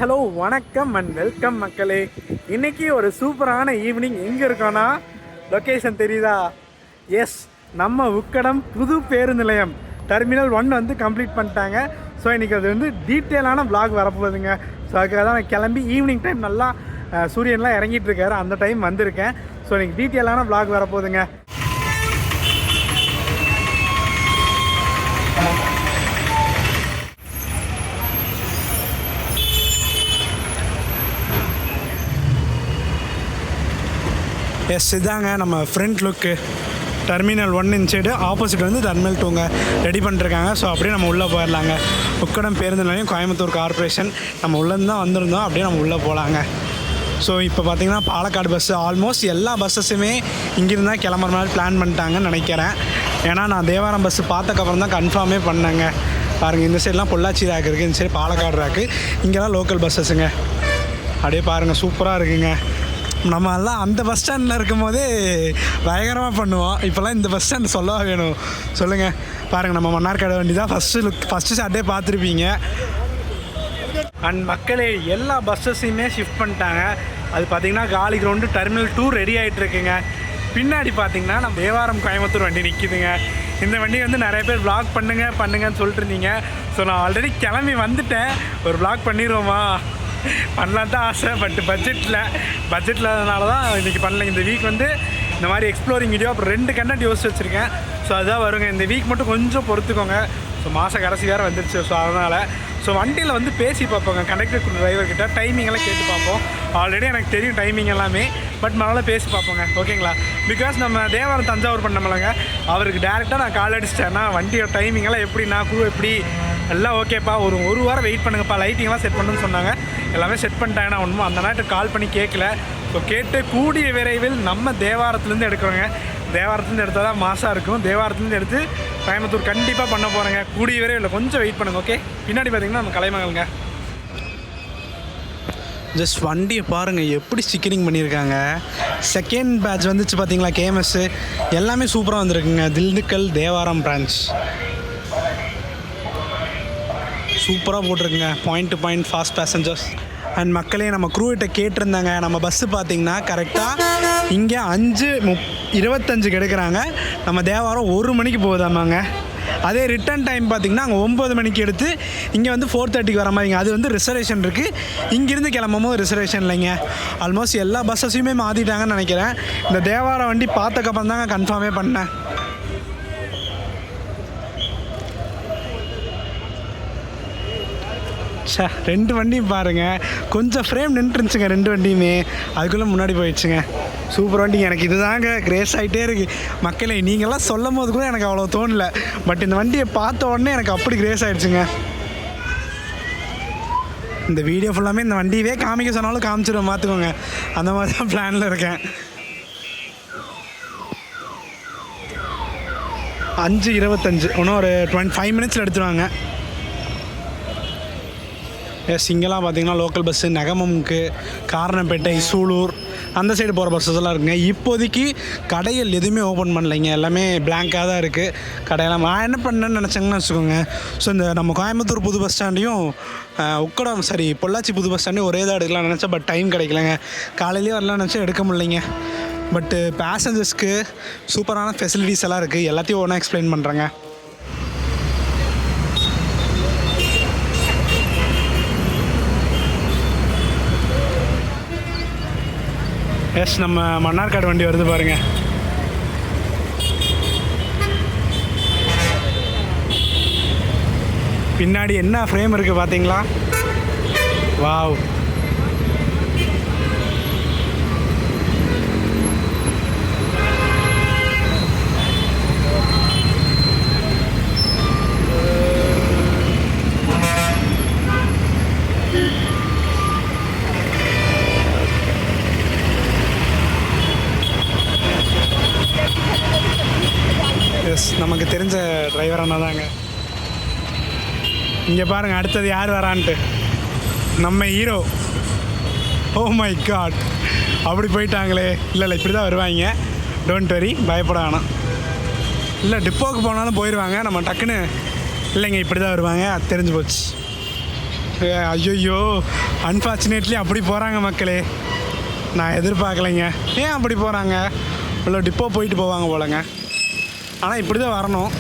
Hello வணக்கம் and welcome மக்களே. இன்றைக்கி ஒரு சூப்பரான ஈவினிங். எங்கே இருக்கோன்னா லொக்கேஷன் தெரியுதா? எஸ், நம்ம உக்கடம் புது பேருந்து நிலையம் டெர்மினல் 1 வந்து கம்ப்ளீட் பண்ணிட்டாங்க. ஸோ இன்றைக்கி அது வந்து டீட்டெயிலான vlog வரப்போகுதுங்க. ஸோ அதுக்காக தான் நான் கிளம்பி ஈவினிங் டைம் நல்லா சூரியன்லாம் இறங்கிட்டு இருக்காரு, அந்த டைம் வந்திருக்கேன். ஸோ இன்றைக்கி டீட்டெயிலான vlog வரப்போகுதுங்க. எஸ், இதாங்க நம்ம ஃப்ரண்ட் லுக்கு. டெர்மினல் 1 இன்சைடு, ஆப்போசிட் வந்து டெர்மினல் 2ங்க ரெடி பண்ணிருக்காங்க. ஸோ அப்படியே நம்ம உள்ளே போயிடலாங்க. உக்கடம் பேருந்து நிலையம், கோயம்புத்தூர் கார்பரேஷன். நம்ம உள்ளேருந்து தான் வந்திருந்தோம், அப்படியே நம்ம உள்ளே போகலாங்க. ஸோ இப்போ பார்த்திங்கன்னா பாலக்காடு பஸ்ஸு ஆல்மோஸ்ட் எல்லா பஸ்ஸஸுமே இங்கிருந்து தான் கிளம்புற மாதிரி பிளான் பண்ணிட்டாங்கன்னு நினைக்கிறேன். ஏன்னா நான் தேவாரம் பஸ்ஸு பார்த்ததுக்கப்புறம் தான் கன்ஃபார்மே பண்ணேங்க. பாருங்கள், இந்த சைட்லாம் பொள்ளாச்சி ரேக் இருக்குது, இந்த சைடு பாலக்காடு ரேக்கு, இங்கெல்லாம் லோக்கல் பஸ்ஸஸுங்க. அப்படியே பாருங்கள், சூப்பராக இருக்குங்க. நம்ம எல்லாம் அந்த பஸ் ஸ்டாண்டில் இருக்கும் போதே பயங்கரமாக பண்ணுவோம். இப்போல்லாம் இந்த பஸ் ஸ்டாண்ட் சொல்லவா வேணும் சொல்லுங்கள். பாருங்கள், நம்ம மன்னார்காடு வண்டி தான் ஃபஸ்ட்டு ஸ்டார்ட்டே பார்த்துருப்பீங்க. அண்ட் மக்களே, எல்லா பஸ்ஸஸையுமே ஷிஃப்ட் பண்ணிட்டாங்க. அது பார்த்திங்கன்னா காலி கிரவுண்டு டெர்மினல் 2 ரெடி ஆகிட்டு இருக்குங்க. பின்னாடி பார்த்திங்கன்னா நம்ம தேவாரம் கோயம்புத்தூர் வண்டி நிற்கிதுங்க. இந்த வண்டி வந்து நிறைய பேர் vlog பண்ணுங்கன்னு சொல்லிட்டு இருந்தீங்க. ஸோ நான் ஆல்ரெடி கிளம்பி வந்துட்டேன். ஒரு vlog பண்ணிடுவோமா பண்ணலாம் தான் ஆசை, பட்ஜெட்டில் அதனால தான் இன்றைக்கி பண்ணல. இந்த வீக் வந்து இந்த மாதிரி எக்ஸ்ப்ளோரிங் வீடியோ, அப்புறம் 2 கண்டென்ட் யோசிச்சு வச்சுருக்கேன். ஸோ அதுதான் வருங்க. இந்த வீக் மட்டும் கொஞ்சம் பொறுத்துக்கோங்க. ஸோ மாத கடைசி வேறு வந்துருச்சு. ஸோ அதனால் வண்டியில் வந்து பேசி பார்ப்போங்க, கண்டக்டர் டிரைவர்கிட்ட டைமிங்கெல்லாம் கேட்டு பார்ப்போம். ஆல்ரெடி எனக்கு தெரியும் டைமிங் எல்லாமே, பட் மறுநாள் பேசி பார்ப்போங்க, ஓகேங்களா? பிகாஸ் நம்ம தேவாரம் தஞ்சாவூர் பண்ணோம்லங்க, அவருக்கு டேரெக்டாக நான் கால் அடிச்சிட்டேன்னா வண்டியோட டைமிங்கெல்லாம் எப்படின்னா, குரூ எப்படி எல்லாம் ஓகேப்பா, ஒரு வாரம் வெயிட் பண்ணுங்கப்பா, லைட்டிங்லாம் செட் பண்ணுன்னு சொன்னாங்க. எல்லாமே செட் பண்ணிட்டாங்க. நான் ஒன்றும் அந்த நேரத்துக்கு கால் பண்ணி கேட்கல. ஸோ கேட்டு கூடிய விரைவில் நம்ம தேவாரத்துலேருந்து எடுக்கிறோங்க. தேவாரத்துலேருந்து எடுத்தால் தான் மாசாக இருக்கும். தேவாரத்துலேருந்து எடுத்து கோயம்புத்தூர் கண்டிப்பாக பண்ண போகிறேங்க. கூடிய விரைவில் கொஞ்சம் வெயிட் பண்ணுங்கள், ஓகே? பின்னாடி பார்த்திங்கன்னா நம்ம கலைமகள்ங்க. ஜஸ்ட் வண்டியை பாருங்கள், எப்படி ஸ்டிக்கரிங் பண்ணியிருக்காங்க. செகண்ட் பேட்ச் வந்துச்சு பார்த்தீங்களா, கேஎம்எஸ்ஸு எல்லாமே சூப்பராக வந்திருக்குங்க. திண்டுக்கல் தேவாரம் பிரான்ச் சூப்பராக போட்டிருக்குங்க. Point to point fast passengers. And மக்களே, நம்ம க்ரூகிட்ட கேட்டிருந்தாங்க. நம்ம பஸ்ஸு பார்த்திங்கன்னா கரெக்டாக இங்கே 5:25 எடுக்கிறாங்க. நம்ம தேவாரம் 1 மணிக்கு போகுதாமாங்க. அதே ரிட்டர்ன் டைம் பார்த்திங்கன்னா அங்கே 9 மணிக்கு எடுத்து இங்கே வந்து 4:30க்கு வர மாதிரிங்க. அது வந்து ரிசர்வேஷன் இருக்குது. இங்கேருந்து கிளம்பும் போது ரிசர்வேஷன் இல்லைங்க. ஆல்மோஸ்ட் எல்லா பஸ்ஸஸையுமே மாற்றிட்டாங்கன்னு நினைக்கிறேன். இந்த தேவாரம் வண்டி பார்த்ததுக்கப்புறம் தாங்க கன்ஃபார்மே பண்ணேன். சே, 2 வண்டியும் பாருங்கள், கொஞ்சம் ஃப்ரேம் நின்றுருந்துச்சுங்க 2 வண்டியுமே. அதுக்குள்ளே முன்னாடி போயிடுச்சுங்க. சூப்பர் வண்டிங்க. எனக்கு இது தாங்க கிரேஸ் ஆகிட்டே இருக்குது. மக்களே, நீங்கள்லாம் சொல்லும் போது கூட எனக்கு அவ்வளோ தோணலை, பட் இந்த வண்டியை பார்த்த உடனே எனக்கு அப்படி கிரேஸ் ஆகிடுச்சுங்க. இந்த வீடியோ ஃபுல்லாமே இந்த வண்டியவே காமிக்க சொன்னாலும் காமிச்சிடுவேன், பார்த்துக்கோங்க. அந்த மாதிரி தான் பிளானில் இருக்கேன். 5:25 இன்னும் ஒரு 5 மினிட்ஸில் எடுத்துருவாங்க. எஸ், இங்கெல்லாம் பார்த்திங்கன்னா லோக்கல் பஸ்ஸு நெகமம்க்கு, காரணப்பேட்டை, சூலூர் அந்த சைடு போகிற பஸ்ஸஸ் எல்லாம் இருக்குங்க. இப்போதைக்கு கடைகள் எதுவுமே ஓப்பன் பண்ணலைங்க, எல்லாமே பிளாங்காக தான் இருக்குது கடையெல்லாம். நான் என்ன பண்ணேன்னு நினச்சேங்கன்னு வச்சுக்கோங்க. ஸோ இந்த நம்ம கோயம்புத்தூர் புது பஸ் ஸ்டாண்டையும் உக்கடம் பொள்ளாச்சி புது பஸ் ஸ்டாண்டையும் ஒரே தான் எடுக்கலாம் நினச்சேன். பட் டைம் கிடைக்கலங்க. காலையிலேயே வரலாம்னு நினச்சா எடுக்க முடியலைங்க. பட்டு பேசஞ்சர்ஸ்க்கு சூப்பரான ஃபெசிலிட்டிஸ் எல்லாம் இருக்குது. எல்லாத்தையும் ஒன்றா எக்ஸ்பிளைன் பண்ணுறேங்க. எஸ், நம்ம மன்னார்காடு வண்டி வருது பாருங்கள். பின்னாடி என்ன ஃப்ரேம் இருக்குது பார்த்தீங்களா? வாவ், நமக்கு தெரிஞ்ச டிரைவர் அண்ணா தாங்க. இங்கே பாருங்கள், அடுத்தது யார் வரான்ட்டு. நம்ம ஹீரோ. ஓ மை காட், அப்படி போயிட்டாங்களே. இல்லை இப்படி தான் வருவாங்க, டோன்ட் வரி, பயப்பட வேணாம். இல்லை டிப்போக்கு போனாலும் போயிடுவாங்க. நம்ம டக்குன்னு இல்லைங்க இப்படி தான் வருவாங்க, அது தெரிஞ்சு போச்சு. ஐயோ, அன்ஃபார்ச்சுனேட்லி அப்படி போகிறாங்க மக்களே. நான் எதிர்பார்க்கலைங்க. ஏன் அப்படி போகிறாங்க? இவ்வளோ டிப்போ போயிட்டு போவாங்க போலங்க. ஆனால் இப்படி தான் வரணும்.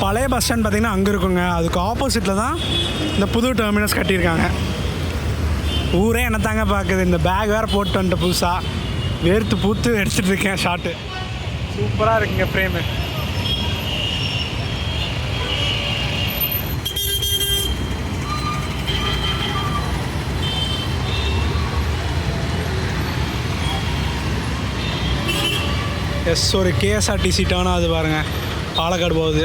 பழைய பஸ் ஸ்டாண்ட் பார்த்திங்கன்னா அங்கே இருக்குங்க. அதுக்கு ஆப்போசிட்டில் தான் இந்த புது டெர்மினஸ் கட்டியிருக்காங்க. ஊரே என்ன தாங்க பார்க்குது. இந்த பேக் வேறு போட்டு வந்துட்டு புதுசாக வேர்த்து பூத்து எடுத்துகிட்டு இருக்கேன். ஷார்ட்டு சூப்பராக இருக்குங்க ஃப்ரேமு. எஸ், ஒரு கேஎஸ்ஆர்டிசி டேர்னாக அது பாருங்கள், பாலக்காடு போகுது.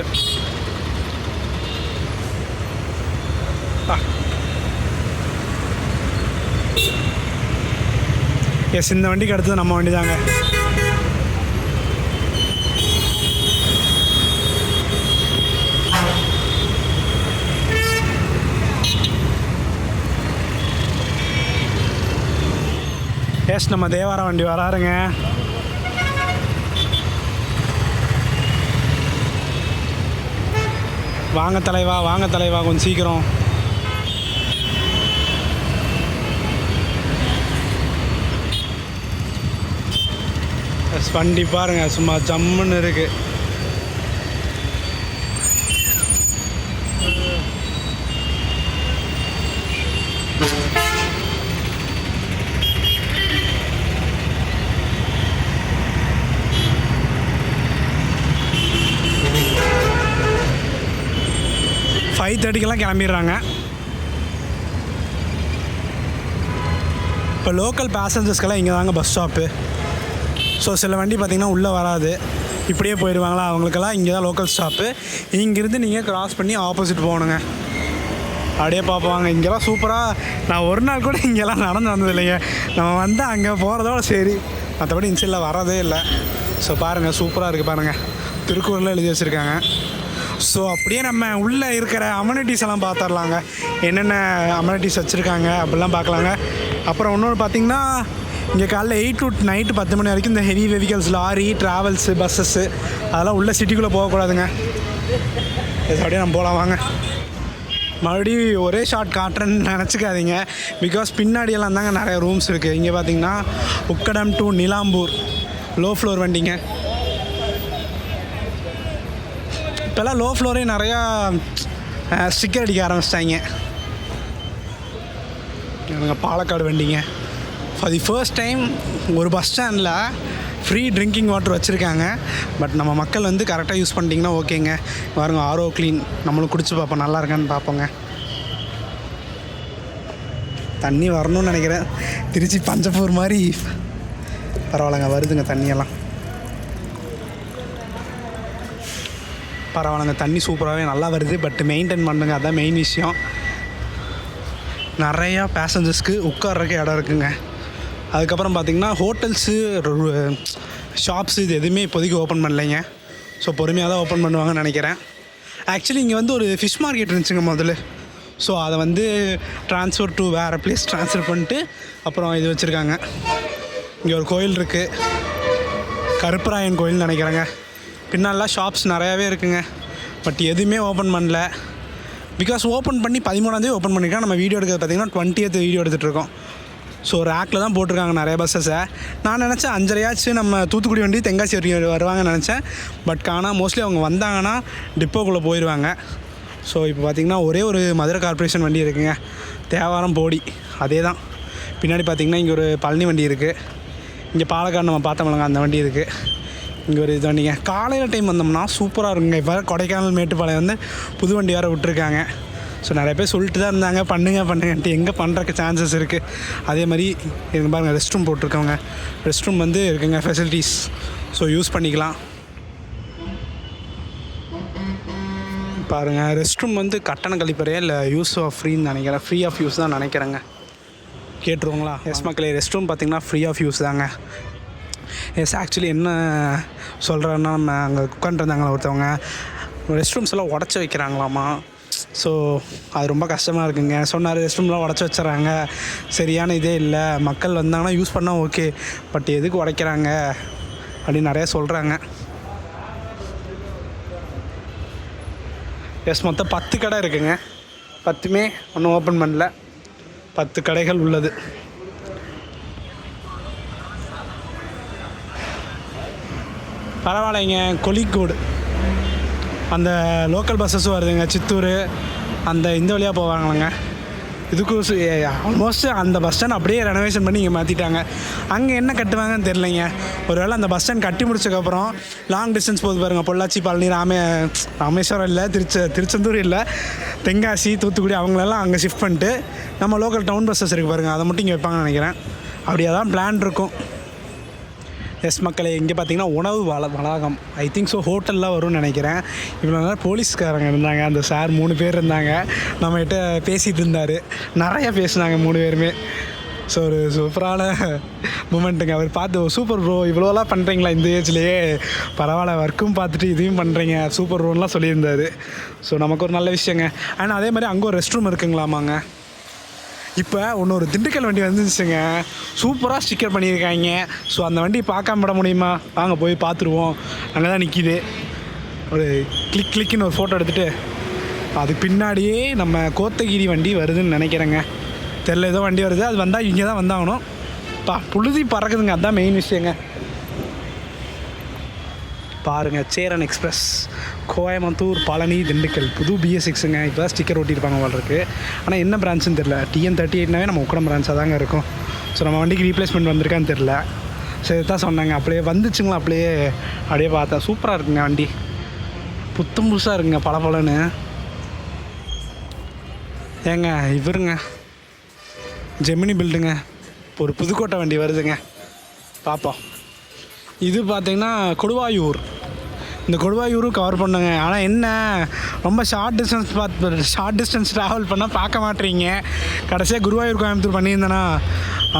எஸ், இந்த வண்டிக்கு அடுத்தது நம்ம வண்டி தாங்க. எஸ், நம்ம தேவாரம் வண்டி வராருங்க. வாங்க தலைவா, வாங்க தலைவா, கொஞ்சம் சீக்கிரம். எஸ், வண்டி பாருங்க சும்மா ஜம்முன்னு இருக்கு. ஃபைவ் 30க்கெல்லாம் கிளம்பிடுறாங்க. இப்போ லோக்கல் பேசஞ்சர்ஸ்க்கெல்லாம் இங்கே தாங்க பஸ் ஸ்டாப்பு. ஸோ சில வண்டி பார்த்திங்கன்னா உள்ளே வராது, இப்படியே போயிடுவாங்களா, அவங்களுக்கெல்லாம் இங்கே தான் லோக்கல் ஸ்டாப்பு. இங்கேருந்து நீங்கள் க்ராஸ் பண்ணி ஆப்போசிட் போகணுங்க. அப்படியே பார்ப்பாங்க. இங்கெல்லாம் சூப்பராக, நான் ஒரு நாள் கூட இங்கெல்லாம் நடந்து வந்தது இல்லைங்க. நம்ம வந்து அங்கே போகிறதோட சரி, மற்றபடி இன்சைடில் வரதே இல்லை. ஸோ பாருங்கள், சூப்பராக இருக்குது பாருங்கள். திருக்குறளில் எழுதி வச்சுருக்காங்க. ஸோ அப்படியே நம்ம உள்ளே இருக்கிற அமெனிட்டிஸ் எல்லாம் பார்த்துடலாங்க. என்னென்ன அமெனிட்டிஸ் வச்சுருக்காங்க அப்படிலாம் பார்க்கலாங்க. அப்புறம் இன்னொன்று பார்த்திங்கன்னா, இங்கே காலைல 8 to நைட்டு 10 மணி வரைக்கும் இந்த heavy vehicles, lorry, travels, buses அதெல்லாம் உள்ளே சிட்டிக்குள்ளே போகக்கூடாதுங்க. அப்படியே நம்ம போகலாம் வாங்க. மறுபடியும் ஒரே ஷார்ட் காட்டுறேன்னு நினச்சிக்காதீங்க. பிகாஸ் பின்னாடியெல்லாம் தாங்க நிறைய ரூம்ஸ் இருக்குது. இங்கே பார்த்திங்கன்னா Ukkadam to Nilambur low floor வண்டிங்க. இப்போல்லாம் லோ ஃப்ளோரே நிறையா ஸ்டிக்கர் அடிக்க ஆரம்பிச்சிட்டாங்க. எனக்கு பாலக்காடு வண்டிங்க. ஃபார் தி ஃபர்ஸ்ட் டைம் ஒரு பஸ் ஸ்டாண்டில் ஃப்ரீ ட்ரிங்கிங் வாட்டர் வச்சுருக்காங்க. பட் நம்ம மக்கள் வந்து கரெக்டாக யூஸ் பண்ணிட்டிங்கன்னா ஓகேங்க. பாருங்க, ஆரோ க்ளீன். நம்மளும் குடிச்சு பார்ப்போம், நல்லா இருக்கான்னு பார்ப்போங்க. தண்ணி வரணும்னு நினைக்கிறேன். திருச்சி பஞ்சப்பூர் மாதிரி பரவாயில்லைங்க, வருதுங்க தண்ணியெல்லாம். பரவாயில்லைங்க, தண்ணி சூப்பராகவே நல்லா வருது. பட் மெயின்டைன் பண்ணுங்க, அதுதான் மெயின் விஷயம். நிறையா பேசஞ்சர்ஸ்க்கு உட்கார்றதுக்கு இடம் இருக்குங்க. அதுக்கப்புறம் பார்த்திங்கன்னா ஹோட்டல்ஸு, ஷாப்ஸு இது எதுவுமே இப்போதைக்கு ஓப்பன் பண்ணலைங்க. ஸோ பொறுமையாக தான் ஓப்பன் பண்ணுவாங்கன்னு நினைக்கிறேன். ஆக்சுவலி இங்கே வந்து ஒரு ஃபிஷ் மார்க்கெட் இருந்துச்சுங்க முதல்ல. ஸோ அதை வந்து ட்ரான்ஸ்ஃபர் டு வேறு பிளேஸ் ட்ரான்ஸ்ஃபர் பண்ணிட்டு அப்புறம் இது வச்சுருக்காங்க. இங்கே ஒரு கோயில் இருக்குது, கருப்பராயன் கோயில்னு நினைக்கிறேங்க. பின்னாலாம் ஷாப்ஸ் நிறையாவே இருக்குங்க. பட் எதுவுமே ஓப்பன் பண்ணல. பிகாஸ் ஓப்பன் பண்ணி 13ஆந்தேதி ஓப்பன் பண்ணியிருக்காங்க. நம்ம வீடியோ எடுக்கிறது பார்த்திங்கன்னா 20th வீடியோ எடுத்துகிட்ருக்கோம். ஸோ ரேக்கில் தான் போட்டிருக்காங்க நிறைய பஸ்ஸஸை. நான் நினச்சேன் 5:30 நம்ம தூத்துக்குடி வண்டி தென்காசி வரைக்கும் வருவாங்கன்னு நினச்சேன். பட் ஆனால் மோஸ்ட்லி அவங்க வந்தாங்கன்னா டிப்போக்குள்ளே போயிடுவாங்க. ஸோ இப்போ பார்த்திங்கன்னா ஒரே ஒரு மதுரை கார்ப்பரேஷன் வண்டி இருக்குங்க, தேவாரம் போடி, அதே தான். பின்னாடி பார்த்திங்கன்னா இங்கே ஒரு பழனி வண்டி இருக்குது. இங்கே பாலக்காடு நம்ம பார்த்தோம்லங்க, அந்த வண்டி இருக்குது. இங்கே ஒரு இது வண்டிங்க. காலையில் டைம் வந்தோம்னா சூப்பராக இருக்குங்க. இப்போ கொடைக்கானல் மேட்டுப்பாளையம் வந்து புது வண்டி வேறு விட்டுருக்காங்க. ஸோ நிறைய பேர் சொல்லிட்டு தான் இருந்தாங்க பண்ணுங்கன்ட்டு. எங்கே பண்ணுறக்கு சான்சஸ் இருக்குது. அதே மாதிரி எங்கள் பாருங்கள், ரெஸ்ட் ரூம் போட்டிருக்கவங்க. ரெஸ்ட் ரூம் வந்து இருக்குங்க, ஃபெசிலிட்டிஸ். ஸோ யூஸ் பண்ணிக்கலாம். பாருங்கள், ரெஸ்ட் ரூம் வந்து கட்டணம் கழிப்பறையா இல்லை யூஸ் ஆஃப் ஃப்ரீன்னு நினைக்கிறேன். ஃப்ரீ ஆஃப் யூஸ் தான் நினைக்கிறேங்க. கேட்டுருவோங்களா? எஸ் மக்களே, ரெஸ்ட் ரூம் பார்த்திங்கன்னா ஃப்ரீ ஆஃப் யூஸ் தாங்க. எஸ், ஆக்சுவலி என்ன சொல்கிறேன்னா, நம்ம அங்கே உட்காந்துருந்தாங்களா ஒருத்தவங்க, ரெஸ்ட் ரூம்ஸ் எல்லாம் உடச்சி வைக்கிறாங்களாமா. ஸோ அது ரொம்ப கஷ்டமாக இருக்குங்க. சொன்னார், ரெஸ்ட் ரூம்லாம் உடச்சி வச்சுறாங்க, சரியான இதே இல்லை, மக்கள் வந்தாங்கன்னா யூஸ் பண்ணால் ஓகே, பட் எதுக்கு உடைக்கிறாங்க அப்படின்னு நிறையா சொல்கிறாங்க. எஸ் மொத்தம் 10 கடை இருக்குங்க. 10மே ஒன்றும் ஓப்பன் பண்ணல. 10 கடைகள் உள்ளது. பரவாயில்லைங்க. கொலிக்கோடு அந்த லோக்கல் பஸ்ஸஸும் வருதுங்க. சித்தூர் அந்த இந்த வழியாக போவாங்களாங்க. இதுக்கும் ஆல்மோஸ்ட் அந்த பஸ் ஸ்டாண்ட் அப்படியே ரெனோவேஷன் பண்ணி இங்கே மாற்றிட்டாங்க. அங்கே என்ன கட்டுவாங்கன்னு தெரிலைங்க. ஒருவேளை அந்த பஸ் ஸ்டாண்ட் கட்டி முடிச்சதுக்கப்புறம் லாங் டிஸ்டன்ஸ் போகுது பாருங்கள். பொள்ளாச்சி, பழனி, ராமேஸ்வரம் இல்லை, திருச்செந்தூர் இல்லை, தென்காசி, தூத்துக்குடி அவங்களெல்லாம் அங்கே ஷிஃப்ட் பண்ணிட்டு நம்ம லோக்கல் டவுன் பஸ்ஸஸ் இருக்குது பாருங்கள், அதை மட்டும் இங்கே வைப்பாங்கன்னு நினைக்கிறேன். அப்படியே தான் பிளான் இருக்கும். எஸ் மக்களே, இங்கே பார்த்தீங்கன்னா உணவு வளாகம் ஐ திங்க் ஸோ ஹோட்டலில் வரும்னு நினைக்கிறேன். இவ்வளோ நேரம் போலீஸ்காரங்க இருந்தாங்க. அந்த சார் 3 பேர் இருந்தாங்க. நம்மகிட்ட பேசிகிட்டு இருந்தார். நிறையா பேசினாங்க 3 பேருமே. ஸோ ஒரு சூப்பரான மூமெண்ட்டுங்க. அவர் பார்த்து சூப்பர் ப்ரோ, இவ்வளோலாம் பண்ணுறீங்களா இந்த ஏஜ்லேயே, பரவாயில்ல, ஒர்க்கும் பார்த்துட்டு இதையும் பண்ணுறீங்க, சூப்பர் ப்ரோன்லாம் சொல்லியிருந்தார். ஸோ நமக்கு ஒரு நல்ல விஷயங்க. ஆனால் அதே மாதிரி அங்கே ஒரு ரெஸ்ட் ரூம் இருக்குங்களாமாங்க. இப்போ இன்னொரு திண்டுக்கல் வண்டி வந்துருச்சுங்க. சூப்பராக ஸ்டிக்கர் பண்ணியிருக்காங்க. ஸோ அந்த வண்டி பார்க்காம விட முடியுமா? வாங்க போய் பார்த்துருவோம். அங்கே தான் நிற்கிது. ஒரு கிளிக்குன்னு ஒரு ஃபோட்டோ எடுத்துகிட்டு அதுக்கு பின்னாடியே நம்ம கோத்தகிரி வண்டி வருதுன்னு நினைக்கிறேங்க. தெரில, ஏதோ வண்டி வருது. அது வந்தால் இங்கே தான் வந்தாகணும். புழுதி பறக்குதுங்க. அதுதான் மெயின் விஷயங்க. பாருங்கள், சேரன் எக்ஸ்பிரஸ் கோயம்புத்தூர், பழனி, திண்டுக்கல் புது BS6ங்க. இப்போ தான் ஸ்டிக்கர் ஒட்டியிருப்பாங்க போல இருக்குது. ஆனால் என்ன பிரான்ச்சுன்னு தெரில. TN38னாவே நம்ம உக்கடம் பிரான்ச்சாக தாங்க இருக்கும். ஸோ நம்ம வண்டிக்கு ரீப்ளேஸ்மெண்ட் வந்திருக்கான்னு தெரில. சரி தான் சொன்னாங்க. அப்படியே வந்துச்சுங்களா, அப்படியே பார்த்தேன். சூப்பராக இருக்குங்க வண்டி. புத்தம் புதுசாக இருக்குங்க, பலன்னு. ஏங்க இவருங்க ஜெமினி பில்டுங்க. ஒரு புதுக்கோட்டை வண்டி வருதுங்க, பார்ப்போம். இது பார்த்திங்கன்னா கொடுவாயூர். இந்த கொடுவாயூரும் கவர் பண்ணுங்க. ஆனால் என்ன, ரொம்ப ஷார்ட் டிஸ்டன்ஸ் ட்ராவல் பண்ணால் பார்க்க மாட்டேறீங்க. கடைசியாக குருவாயூர் கோயம்புத்தூர் பண்ணியிருந்தேன்னா,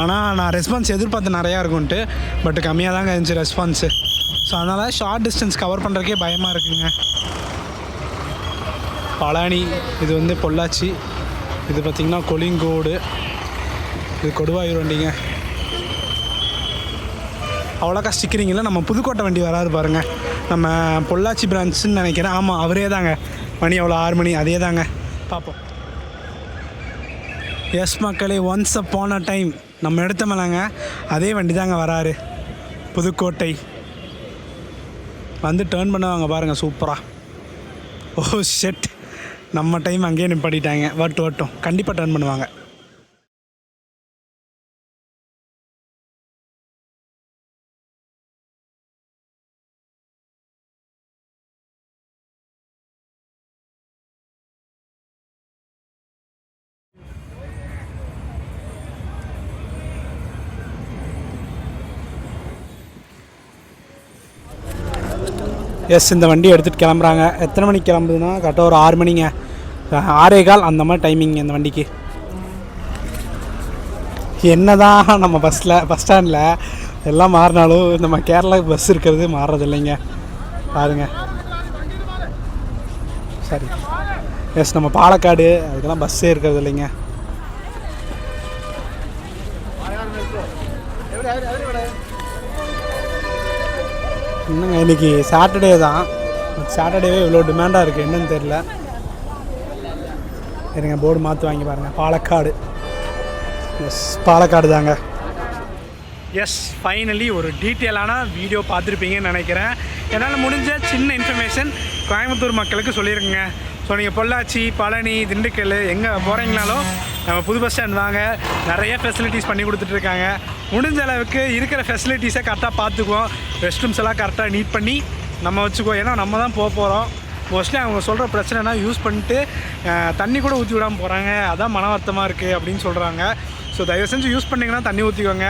ஆனால் நான் ரெஸ்பான்ஸ் எதிர்பார்த்து நிறையா இருக்கும்ன்ட்டு, பட் கம்மியாக தாங்க இருந்துச்சு ரெஸ்பான்ஸு. ஸோ அதனால் ஷார்ட் டிஸ்டன்ஸ் கவர் பண்ணுறதுக்கே பயமாக இருக்குங்க. பழனி, இது வந்து பொள்ளாச்சி, இது பார்த்திங்கன்னா கொலிங்கோடு, இது கொடுவாயூர் வண்டிங்க. அவ்வளோக்கா ஸ்டிக்கரிங் இல்லை. நம்ம புதுக்கோட்டை வண்டி வராது பாருங்கள். நம்ம பொள்ளாச்சி பிரான்ச்சுன்னு நினைக்கிறேன். ஆமாம், அவரே தாங்க. மணி அவ்வளோ 6 மணி, அதே தாங்க. பார்ப்போம். எஸ் மக்களே, ஒன்ஸ் அப்பான் அ டைம் நம்ம எடுத்த மேலாங்க அதே வண்டி தாங்க வராரு. புதுக்கோட்டை வந்து டேர்ன் பண்ணுவாங்க பாருங்கள், சூப்பராக. ஓ ஷெட், நம்ம டைம் அங்கேயே நிப்பாட்டிட்டாங்க. வரட்டும், கண்டிப்பாக டேர்ன் பண்ணுவாங்க. எஸ், இந்த வண்டி எடுத்துகிட்டு கிளம்புறாங்க. எத்தனை மணிக்கு கிளம்புதுன்னா கரெக்டாக ஒரு 6 மணிங்க, 6:15 அந்த மாதிரி டைமிங் இந்த வண்டிக்கு. என்ன தான் நம்ம பஸ் ஸ்டாண்டில் எல்லாம் மாறினாலும் நம்ம கேரளா பஸ் இருக்கிறது மாறுறது இல்லைங்க. பாருங்க. சரி, எஸ், நம்ம பாலக்காடு அதுக்கெல்லாம் பஸ்ஸே இருக்கிறது இல்லைங்க. என்னங்க, இன்றைக்கி சாட்டர்டே தான். சாட்டர்டேவே இவ்வளோ டிமாண்டாக இருக்குது, என்னன்னு தெரில. இருங்க, போர்டு மாற்றி வாங்கி பாருங்கள். பாலக்காடு. எஸ், பாலக்காடு தாங்க. எஸ், ஃபைனலி ஒரு டீட்டெயிலான வீடியோ பார்த்துருப்பீங்கன்னு நினைக்கிறேன். என்னால் முடிஞ்ச சின்ன இன்ஃபர்மேஷன் கோயம்புத்தூர் மக்களுக்கு சொல்லியிருக்குங்க. ஸோ நீங்கள் பொள்ளாச்சி, பழனி, திண்டுக்கல் எங்கே போகிறீங்கனாலும் நம்ம புது பஸ் ஸ்டாண்ட் வாங்க. நிறைய ஃபெசிலிட்டிஸ் பண்ணி கொடுத்துட்ருக்காங்க. முடிஞ்ச அளவுக்கு இருக்கிற ஃபெசிலிட்டிஸை கரெக்டாக பார்த்துக்குவோம். ரெஸ்ட் ரூம்ஸ் எல்லாம் கரெக்டாக நீட் பண்ணி நம்ம வச்சுக்குவோம். ஏன்னா நம்ம தான் போகிறோம். மோஸ்ட்லி அவங்க சொல்கிற பிரச்சனைனா யூஸ் பண்ணிட்டு தண்ணி கூட ஊற்றி விடாமல் போகிறாங்க. அதான் மன வருத்தமாக இருக்குது அப்படின்னு சொல்கிறாங்க. ஸோ தயவு செஞ்சு யூஸ் பண்ணிங்கன்னா தண்ணி ஊற்றிக்கோங்க.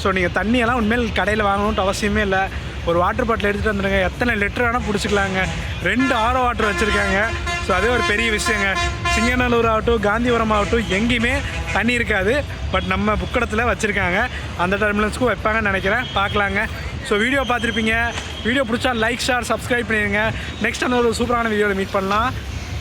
ஸோ நீங்கள் தண்ணியெல்லாம் உண்மையில் கடையில் வாங்கணுன்ட்டு அவசியமே இல்லை. ஒரு வாட்டர் பாட்டில் எடுத்துகிட்டு வந்துடுங்க. எத்தனை லிட்டர் வேணால் பிடிச்சிக்கலாங்க. 2 RO வாட்டர் வச்சுருக்காங்க. ஸோ அதே ஒரு பெரிய விஷயங்க. சிங்கநல்லூர் ஆகட்டும், காந்திபுரம் ஆகட்டும், எங்கேயுமே தண்ணி இருக்காது. பட் நம்ம புக்கடத்தில் வச்சுருக்காங்க. அந்த டெர்மினல்ஸ்க்கும் வைப்பாங்கன்னு நினைக்கிறேன். பார்க்கலாங்க. ஸோ வீடியோ பார்த்துருப்பீங்க. வீடியோ பிடிச்சா லைக், ஷேர், சப்ஸ்கிரைப் பண்ணிடுங்க. நெக்ஸ்ட் அந்த ஒரு சூப்பரான வீடியோவில் மீட் பண்ணலாம்.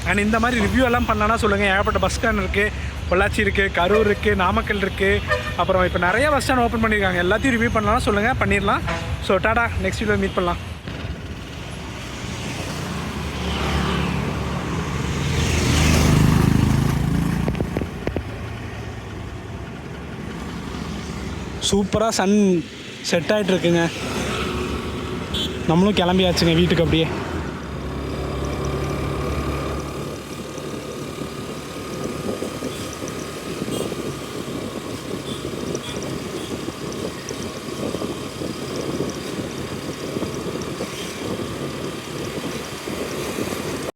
அண்ட் இந்த மாதிரி ரிவ்யூ எல்லாம் பண்ணலான்னா சொல்லுங்கள். ஏகப்பட்ட பஸ் ஸ்டாண்ட் இருக்குது. பொள்ளாச்சி இருக்குது, கரூர் இருக்குது, நாமக்கல் இருக்குது. அப்புறம் இப்போ நிறைய பஸ் ஸ்டாண்ட் ஓப்பன் பண்ணியிருக்காங்க. எல்லாத்தையும் ரிவ்யூ பண்ணலாம்னா சொல்லுங்கள், பண்ணிடலாம். ஸோ டாடா, நெக்ஸ்ட் வீடியோவில் மீட் பண்ணலாம். சூப்பராக சன் செட் ஆகிட்டு இருக்குங்க. நம்மளும் கிளம்பியாச்சுங்க வீட்டுக்கு அப்படியே.